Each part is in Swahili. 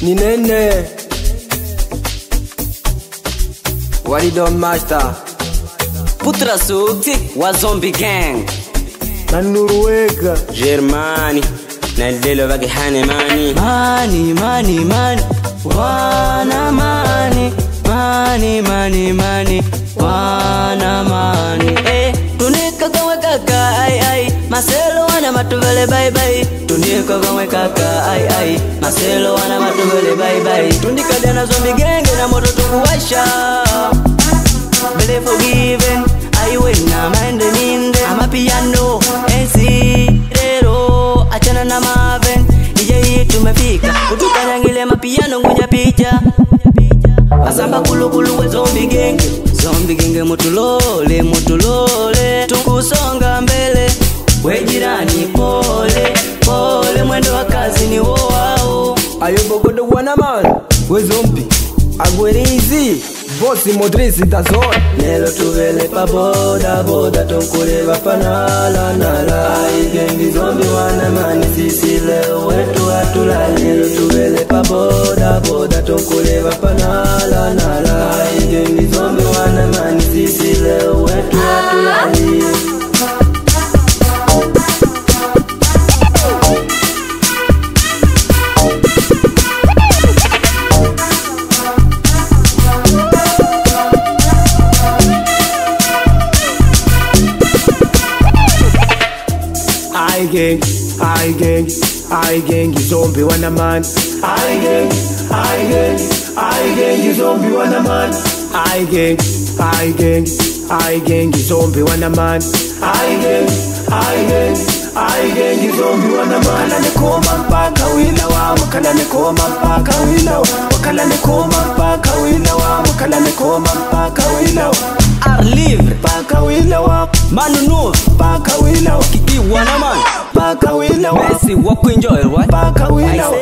ni nene Walido Master Putra Sukti wa Zombie Gang na Nuruwega Germani na Lelo bagi hane mani Mani, mani, mani Wana mani Mani, mani, mani Wana mani Tunika gawe kaka ai ai Maselo wana matuvele bye bye Tunika gawe kaka ai ai Maselo wana matuvele bye bye Tunika dena Zombie Gang na moto tukuwasha Bele forgiven I win na mind minde ama piano ensi rero achana na maven DJ hii tumefika utukanyangile mapiano ngunya picha Asamba kulukulu we Zombie Gang Zombie Gang mutulole mutulole tukusonga mbele we jirani pole pole mwendo wa kazi ni wao Ayobogodo wana man we Zombie Agwerizi Bossi modrisi da zone Nelo tuvele pa boda boda tunkule wafana la nala Gengi Zombie wana mani sisi leo wetu hatulali Nelo tuvele pa boda boda tunkule wafana la nala Gengi Zombie wana mani sisi leo wetu hatulali I gang, Zombie wana man. I gang, Zombie wana man. I gang, Zombie wana man. I gang, Zombie wana man. Wakala nekoma mpaka wina wa, wakala nekoma mpaka wina wa, wakala nekoma mpaka wina wa, wakala nekoma mpaka wina wa. Livre Paka wina wa, Manu Nuh paka wina wa, Kiki wana man paka wina wa, Messi waku enjoy what? paka wina wa.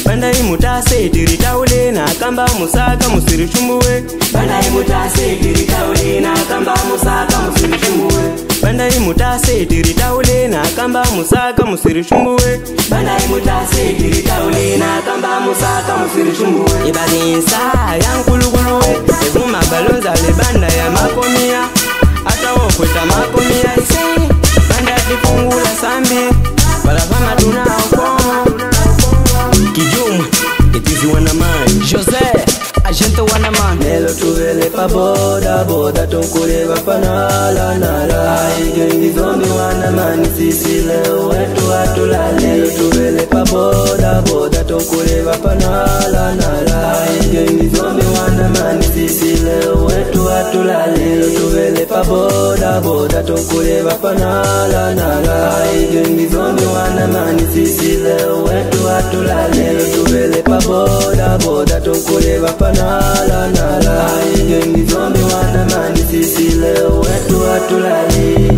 Banda imutase diritaule na kamba musaka musirichumuwe Banda imutase diritaule na kamba musaka musirichumuwe Banda imutase diritaule na kamba musaka musirichumuwe Banda imutase diritaule na kamba musaka musirichumuwe Ibadi insa yankuluguluwe Evuma balonza le banda ya makomia Ata wokweta makomia ise Banda difungula sambi Balafama tunaokomo Kijuma, itizi wana man Jose, agente wana man Nelo tuvele pa boda boda tunkule wafana la nala Gengi Zombie wana man sisi leo wetu hatulali Nelo tuvele pa boda boda tunkule wafana la nala Gengi Zombie wana man sisi leo wetu hatulali Nelo tuvele pa boda boda tunkule wafana la nala Gengi Zombie wana man sisi leo wetu hatulali Nelo tuvele pa boda boda tunkule wafana la nala Gengi Zombie wana man sisi leo wetu hatulali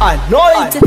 Anointed.